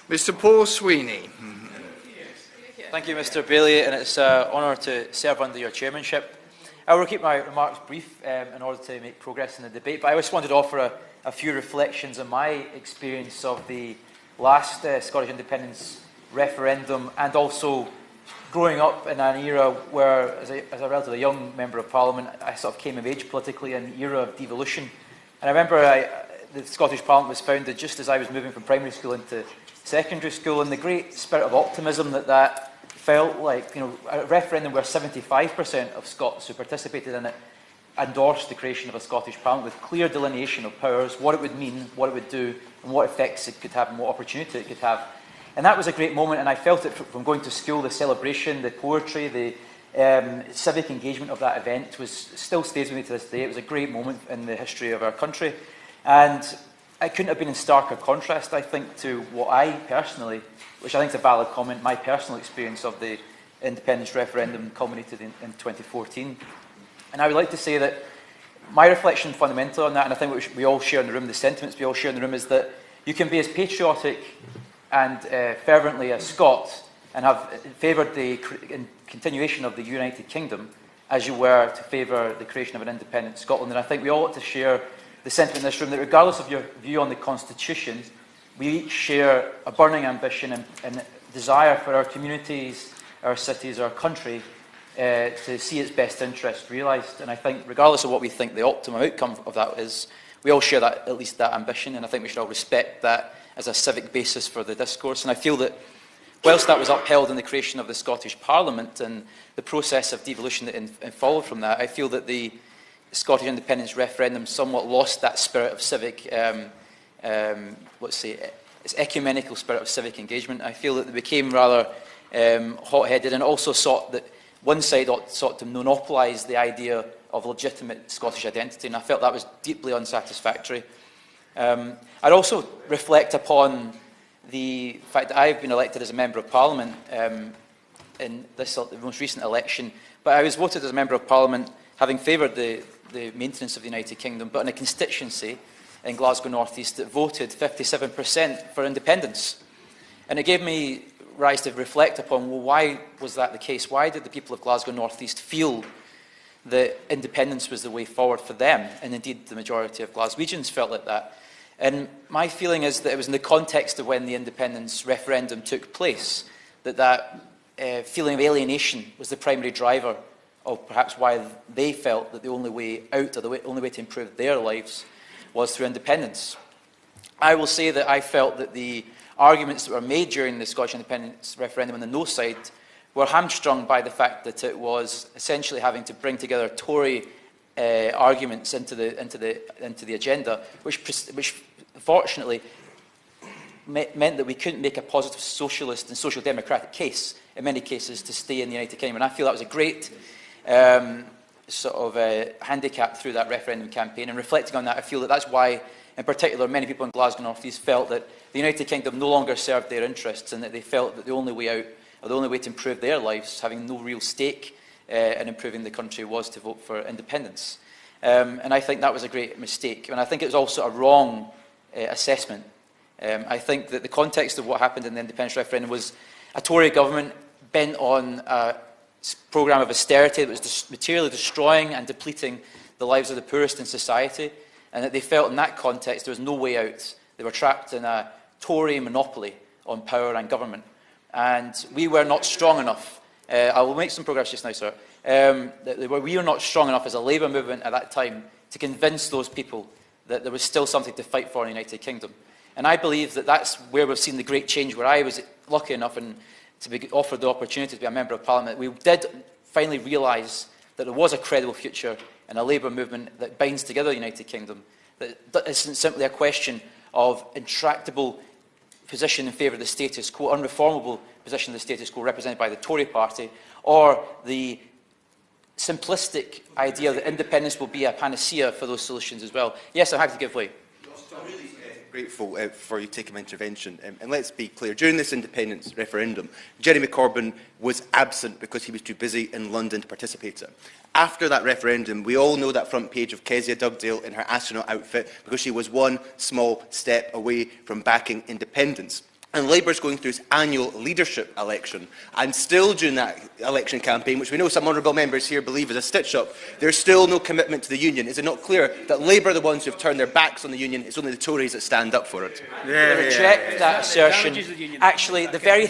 Mr Paul Sweeney. Thank you, Mr Bailey, and it's an honour to serve under your chairmanship. I will keep my remarks brief in order to make progress in the debate, but I just wanted to offer a few reflections on my experience of the last Scottish independence referendum, and also growing up in an era where, as a relatively young Member of Parliament, I sort of came of age politically in an era of devolution. And I remember the Scottish Parliament was founded just as I was moving from primary school into secondary school, and the great spirit of optimism that felt like, a referendum where 75% of Scots who participated in it endorsed the creation of a Scottish Parliament with clear delineation of powers, what it would mean, what it would do, and what effects it could have, and what opportunity it could have. And that was a great moment, and I felt it from going to school. The celebration, the poetry, the civic engagement of that event still stays with me to this day. It was a great moment in the history of our country. And it couldn't have been in starker contrast, I think, to what I personally, which I think is a valid comment, my personal experience of the independence referendum culminated in 2014. And I would like to say that my reflection fundamentally on that, and I think what we all share in the room, the sentiments we all share in the room, is that you can be as patriotic and fervently a Scot and have favoured the continuation of the United Kingdom as you were to favour the creation of an independent Scotland. And I think we all ought to share the sentiment in this room that regardless of your view on the Constitution, we each share a burning ambition and desire for our communities, our cities, our country to see its best interest realised. And I think regardless of what we think the optimum outcome of that is, we all share that, at least that ambition, and I think we should all respect that as a civic basis for the discourse. And I feel that whilst that was upheld in the creation of the Scottish Parliament and the process of devolution that followed from that, I feel that the Scottish independence referendum somewhat lost that spirit of civic, let's say, its ecumenical spirit of civic engagement. I feel that they became rather hot-headed, and also sought that one side sought to monopolise the idea of legitimate Scottish identity, and I felt that was deeply unsatisfactory. I'd also reflect upon the fact that I've been elected as a Member of Parliament in the most recent election, but I was voted as a Member of Parliament having favoured the maintenance of the United Kingdom, but in a constituency in Glasgow North East that voted 57% for independence. And it gave me rise to reflect upon, well, why was that the case? Why did the people of Glasgow North East feel that independence was the way forward for them? And indeed, the majority of Glaswegians felt like that. And my feeling is that it was in the context of when the independence referendum took place that feeling of alienation was the primary driver of perhaps why they felt that the only way out, or the only way to improve their lives, was through independence. I will say that I felt that the arguments that were made during the Scottish independence referendum on the no side were hamstrung by the fact that it was essentially having to bring together Tory arguments into the agenda, which fortunately meant that we couldn't make a positive socialist and social democratic case in many cases to stay in the United Kingdom. And I feel that was a great handicap through that referendum campaign. And reflecting on that, I feel that that's why, in particular, many people in Glasgow North East felt that the United Kingdom no longer served their interests, and that they felt that the only way out, or the only way to improve their lives, having no real stake in improving the country, was to vote for independence. And I think that was a great mistake. And I think it was also a wrong assessment. I think that the context of what happened in the independence referendum was a Tory government bent on a programme of austerity that was materially destroying and depleting the lives of the poorest in society, and that they felt in that context there was no way out. They were trapped in a Tory monopoly on power and government. And we were not strong enough. I will make some progress just now, sir. We were not strong enough as a Labour movement at that time to convince those people that there was still something to fight for in the United Kingdom. And I believe that that's where we've seen the great change, where I was lucky enough to be offered the opportunity to be a Member of Parliament. We did finally realise that there was a credible future in a Labour movement that binds together the United Kingdom, that isn't simply a question of intractable position in favour of the status quo, unreformable position of the status quo represented by the Tory party, or the simplistic idea that independence will be a panacea for those solutions as well. Yes, I'm happy to give way. I'm really grateful for you taking my intervention. And let's be clear, during this independence referendum, Jeremy Corbyn was absent because he was too busy in London to participate in it. After that referendum, we all know that front page of Kezia Dugdale in her astronaut outfit because she was one small step away from backing independence. And Labour is going through its annual leadership election. And still during that election campaign, which we know some honourable members here believe is a stitch-up, there's still no commitment to the union. Is it not clear that Labour are the ones who have turned their backs on the union? It's only the Tories that stand up for it. To reject that assertion, actually, the very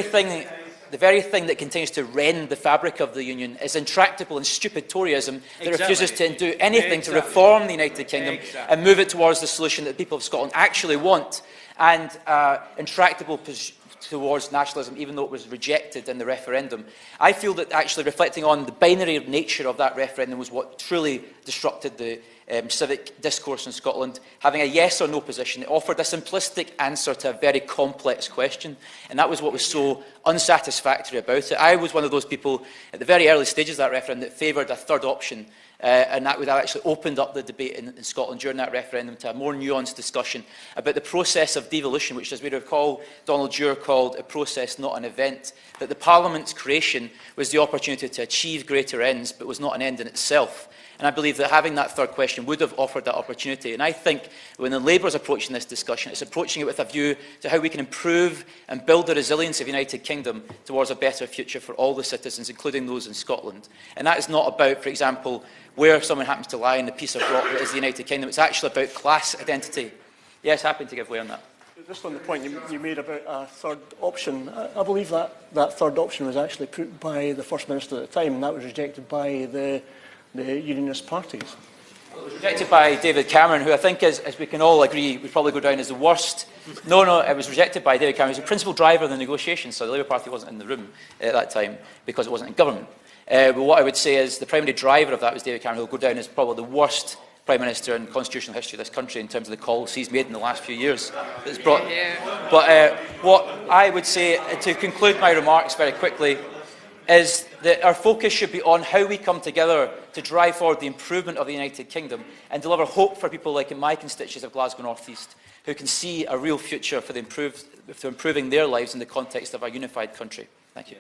thing that continues to rend the fabric of the union is intractable and stupid Toryism that refuses to do anything to reform the United Kingdom and move it towards the solution that the people of Scotland actually want, and intractable towards nationalism, even though it was rejected in the referendum. I feel that actually reflecting on the binary nature of that referendum was what truly disrupted the civic discourse in Scotland. Having a yes or no position, it offered a simplistic answer to a very complex question, and that was what was so unsatisfactory about it. I was one of those people at the very early stages of that referendum that favoured a third option, and that would have actually opened up the debate in Scotland during that referendum to a more nuanced discussion about the process of devolution, which, as we recall, Donald Dewar called a process, not an event, that the Parliament's creation was the opportunity to achieve greater ends, but was not an end in itself. And I believe that having that third question would have offered that opportunity. And I think when the Labour is approaching this discussion, it's approaching it with a view to how we can improve and build the resilience of the United Kingdom towards a better future for all the citizens, including those in Scotland. And that is not about, for example, where someone happens to lie in the piece of rock that is the United Kingdom. It's actually about class identity. Yes, happy to give way on that. Just on the point you made about a third option, I believe that third option was actually put by the First Minister at the time, and that was rejected by the unionist parties. It was rejected by David Cameron, who I think, as we can all agree, would probably go down as the worst. No, it was rejected by David Cameron. He was the principal driver of the negotiations, so the Labour Party wasn't in the room at that time because it wasn't in government. But what I would say is the primary driver of that was David Cameron, who will go down as probably the worst Prime Minister in constitutional history of this country in terms of the calls he's made in the last few years. But what I would say, to conclude my remarks very quickly, is that our focus should be on how we come together to drive forward the improvement of the United Kingdom and deliver hope for people like in my constituencies of Glasgow North East, who can see a real future for improving their lives in the context of a unified country. Thank you.